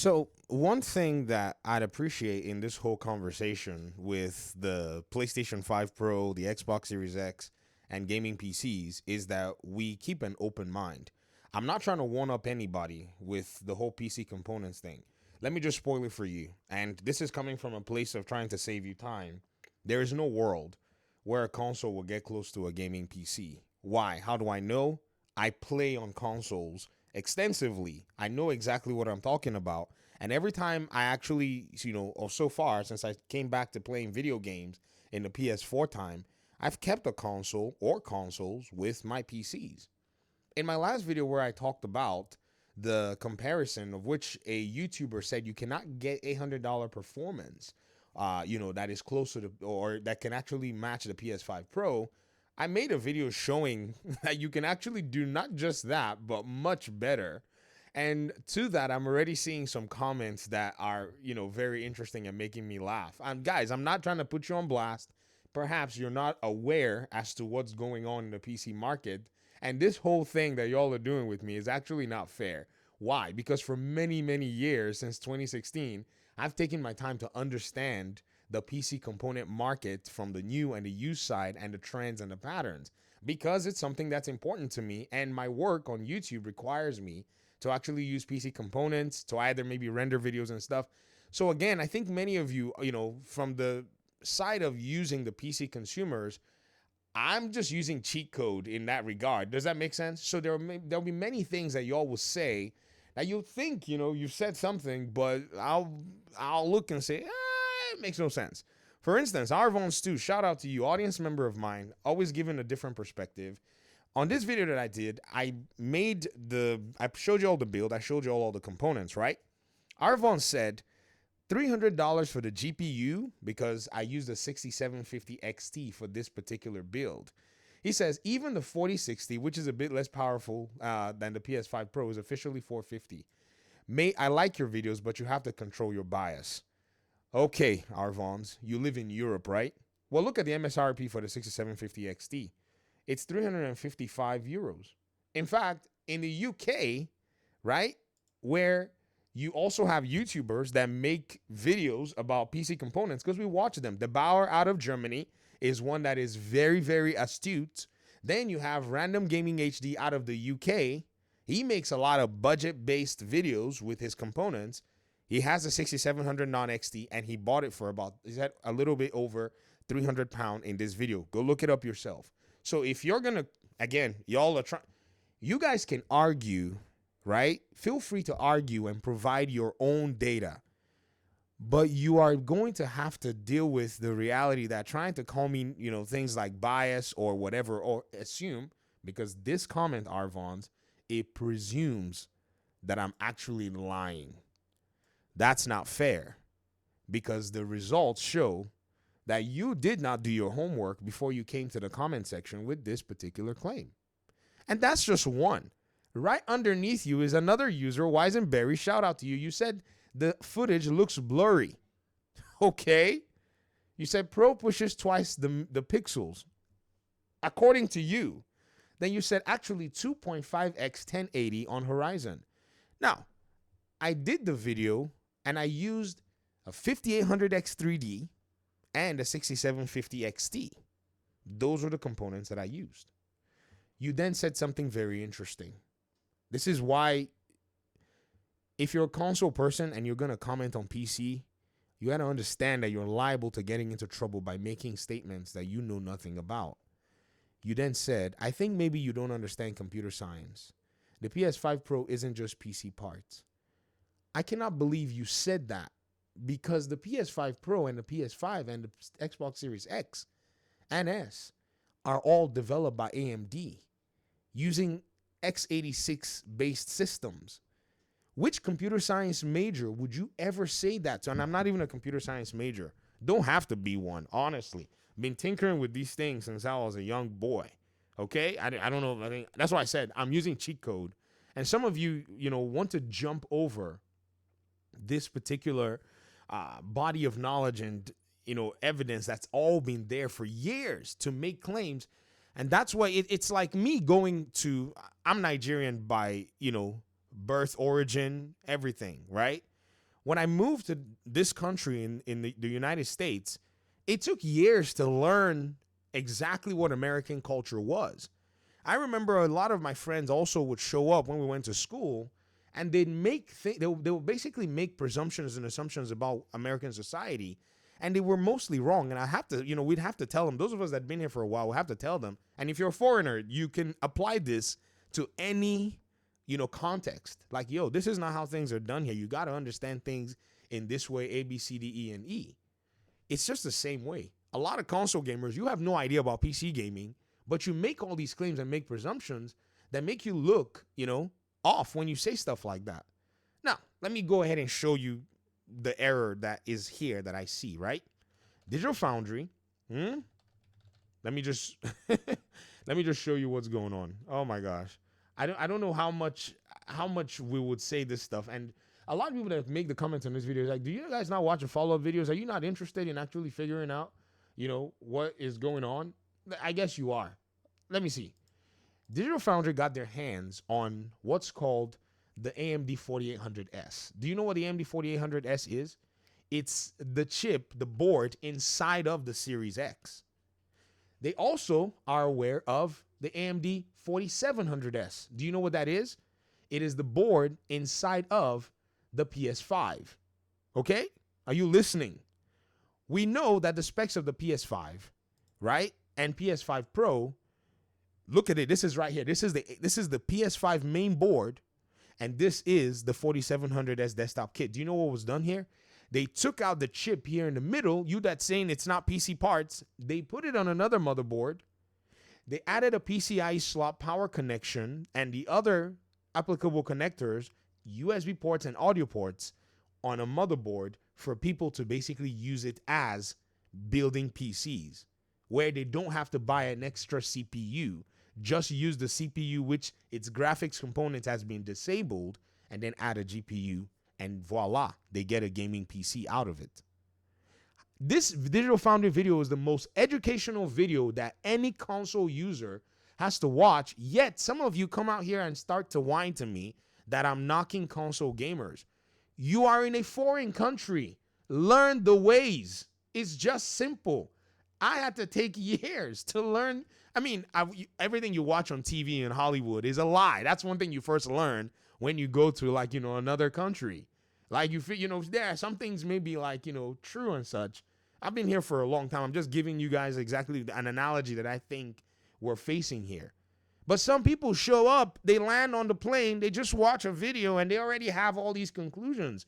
So, one thing that I'd appreciate in this whole conversation with the PlayStation 5 Pro, the Xbox Series X, and gaming PCs is that we keep an open mind. I'm not trying to one up anybody with the whole PC components thing. Let me just spoil it for you. And this is coming from a place of trying to save you time. There is no world where a console will get close to a gaming PC. Why? How do I know? I play on consoles extensively. I know exactly what I'm talking about. And every time I actually, or so far since I came back to playing video games in the PS4 time, I've kept a console or consoles with my PCs. In my last video where I talked about the comparison of which a YouTuber said you cannot get $800 performance, that is closer to or that can actually match the PS5 Pro. I made a video showing that you can actually do not just that, but much better. And to that, I'm already seeing some comments that are, very interesting and making me laugh. Guys, I'm not trying to put you on blast. Perhaps you're not aware as to what's going on in the PC market. And this whole thing that y'all are doing with me is actually not fair. Why? Because for many, many years, since 2016, I've taken my time to understand the PC component market from the new and the used side and the trends and the patterns because it's something that's important to me. And my work on YouTube requires me to actually use PC components to either maybe render videos and stuff. So again, I think many of you, from the side of using the PC consumers, I'm just using cheat code in that regard. Does that make sense? So there'll be many things that y'all will say that you'll think, you've said something, but I'll look and say, it makes no sense. For instance, Arvon Stu, shout out to you, audience member of mine, always giving a different perspective. On this video that I did, I showed you all the build, I showed you all the components, right? Arvon said $300 for the GPU because I used a 6750 XT for this particular build. He says even the 4060, which is a bit less powerful than the PS5 Pro, is officially $450. I like your videos, but you have to control your bias. Okay, Arvons, you live in Europe, right? Well, look at the MSRP for the 6750 XT. It's 355 euros. In fact, in the UK, right, where you also have YouTubers that make videos about PC components because we watch them. The Bauer out of Germany is one that is very, very astute. Then you have Random Gaming HD out of the UK. He makes a lot of budget-based videos with his components. He has a 6700 non-XT and he bought it for a little bit over £300 in this video. Go look it up yourself. So if you're going to, again, you guys can argue, right? Feel free to argue and provide your own data. But you are going to have to deal with the reality that trying to call me, things like bias or whatever, or assume, because this comment, Arvons, it presumes that I'm actually lying. That's not fair because the results show that you did not do your homework before you came to the comment section with this particular claim. And that's just one. Right underneath you is another user, Weisenberry. Shout out to you. You said the footage looks blurry. Okay. You said Pro pushes twice the pixels. According to you. Then you said actually 2.5x 1080 on Horizon. Now, I did the video and I used a 5800X 3D and a 6750 XT. Those are the components that I used. You then said something very interesting. This is why if you're a console person and you're going to comment on PC, you got to understand that you're liable to getting into trouble by making statements that you know nothing about. You then said, I think maybe you don't understand computer science. The PS5 Pro isn't just PC parts. I cannot believe you said that because the PS5 Pro and the PS5 and the Xbox Series X and S are all developed by AMD using x86 based systems. Which computer science major would you ever say that to? And I'm not even a computer science major. Don't have to be one, honestly. Been tinkering with these things since I was a young boy. Okay? I don't know. I think that's why I said I'm using cheat code. And some of you, want to jump over this particular body of knowledge and, evidence that's all been there for years to make claims. And that's why it's like me I'm Nigerian by, birth, origin, everything, right? When I moved to this country in the United States, it took years to learn exactly what American culture was. I remember a lot of my friends also would show up when we went to school, and they would basically make presumptions and assumptions about American society, and they were mostly wrong. And I have to, we'd have to tell them, those of us that have been here for a while, we have to tell them. And if you're a foreigner, you can apply this to any, context. Like, yo, this is not how things are done here. You got to understand things in this way, A, B, C, D, E, and E. It's just the same way. A lot of console gamers, you have no idea about PC gaming, but you make all these claims and make presumptions that make you look, off when you say stuff like that. Now, let me go ahead and show you the error that is here that I see, right? Digital Foundry. Let me just let me just show you what's going on. Oh my gosh. I don't know how much we would say this stuff. And a lot of people that make the comments on this video is like, do you guys not watch the follow-up videos? Are you not interested in actually figuring out, what is going on? I guess you are. Let me see. Digital Foundry got their hands on what's called the AMD 4800S. Do you know what the AMD 4800S is? It's the chip, the board inside of the Series X. They also are aware of the AMD 4700S. Do you know what that is? It is the board inside of the PS5. Okay? Are you listening? We know that the specs of the PS5, right? And PS5 Pro, look at it. This is right here. This is the PS5 main board, and this is the 4700S desktop kit. Do you know what was done here? They took out the chip here in the middle. You that's saying it's not PC parts. They put it on another motherboard. They added a PCIe slot power connection and the other applicable connectors, USB ports and audio ports on a motherboard for people to basically use it as building PCs, where they don't have to buy an extra CPU. Just use the CPU, which its graphics component has been disabled, and then add a GPU, and voila, they get a gaming PC out of it. This Digital Foundry video is the most educational video that any console user has to watch, yet some of you come out here and start to whine to me that I'm knocking console gamers. You are in a foreign country. Learn the ways. It's just simple. I had to take years to learn. I mean, everything you watch on TV in Hollywood is a lie. That's one thing you first learn when you go to another country. Like there are some things may be true and such. I've been here for a long time. I'm just giving you guys exactly an analogy that I think we're facing here. But some people show up, they land on the plane, they just watch a video and they already have all these conclusions.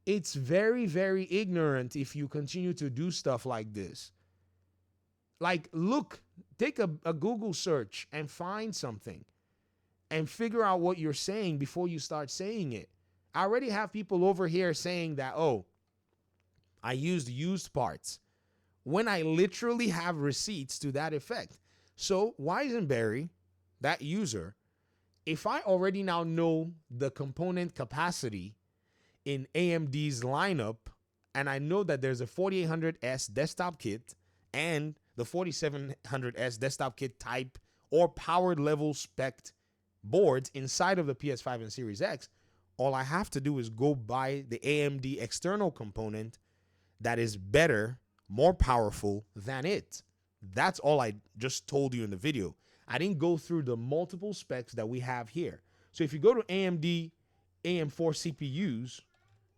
It's very, very ignorant if you continue to do stuff like this. Like, look, take a Google search and find something and figure out what you're saying before you start saying it. I already have people over here saying that, oh, I used parts, when I literally have receipts to that effect. So Weisenberry, that user, if I already now know the component capacity in AMD's lineup, and I know that there's a 4800S desktop kit and the 4700S desktop kit type or power level spec boards inside of the PS5 and Series X, all I have to do is go buy the AMD external component that is better, more powerful than it. That's all I just told you in the video. I didn't go through the multiple specs that we have here. So if you go to AMD AM4 CPUs,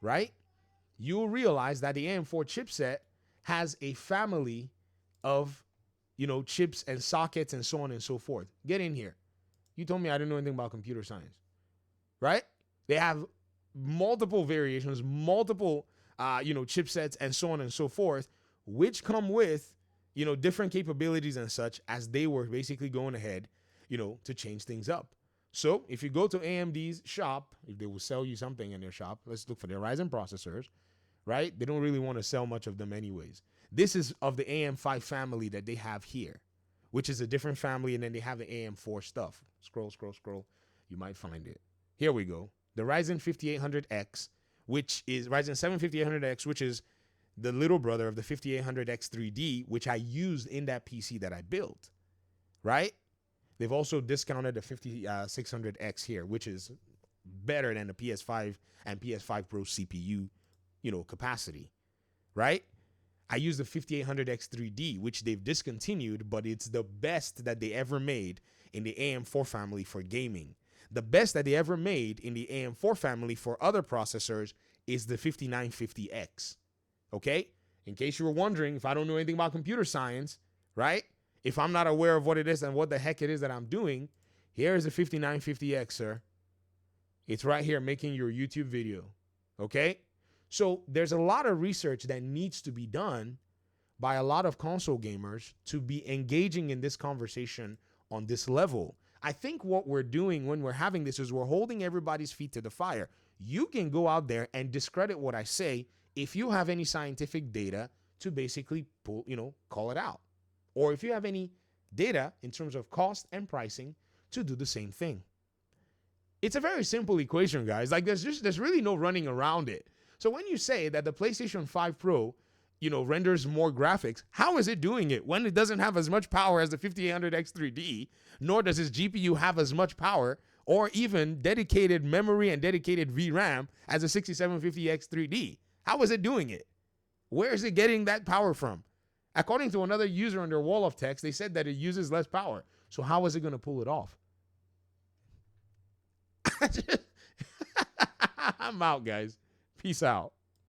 right, you'll realize that the AM4 chipset has a family of, chips and sockets and so on and so forth. Get in here. You told me I didn't know anything about computer science, right? They have multiple variations, multiple, chipsets and so on and so forth, which come with, different capabilities and such as they were basically going ahead, to change things up. So if you go to AMD's shop, if they will sell you something in their shop, let's look for their Ryzen processors, right? They don't really want to sell much of them anyways. This is of the AM5 family that they have here, which is a different family, and then they have the AM4 stuff. Scroll. You might find it. Here we go. The Ryzen 5800X, which is Ryzen 7 5800X, which is the little brother of the 5800X 3D, which I used in that PC that I built, right? They've also discounted the 5600X here, which is better than the PS5 and PS5 Pro CPU, capacity, right? I use the 5800X3D, which they've discontinued, but it's the best that they ever made in the AM4 family for gaming. The best that they ever made in the AM4 family for other processors is the 5950X. Okay? In case you were wondering, if I don't know anything about computer science, right? If I'm not aware of what it is and what the heck it is that I'm doing, here is the 5950X, sir. It's right here making your YouTube video. Okay? So there's a lot of research that needs to be done by a lot of console gamers to be engaging in this conversation on this level. I think what we're doing when we're having this is we're holding everybody's feet to the fire. You can go out there and discredit what I say if you have any scientific data to basically call it out. Or if you have any data in terms of cost and pricing to do the same thing. It's a very simple equation, guys. Like there's really no running around it. So when you say that the PlayStation 5 Pro, renders more graphics, how is it doing it when it doesn't have as much power as the 5800X3D, nor does its GPU have as much power or even dedicated memory and dedicated VRAM as a 6750X3D? How is it doing it? Where is it getting that power from? According to another user on their wall of text, they said that it uses less power. So how is it going to pull it off? I'm out, guys. Peace out.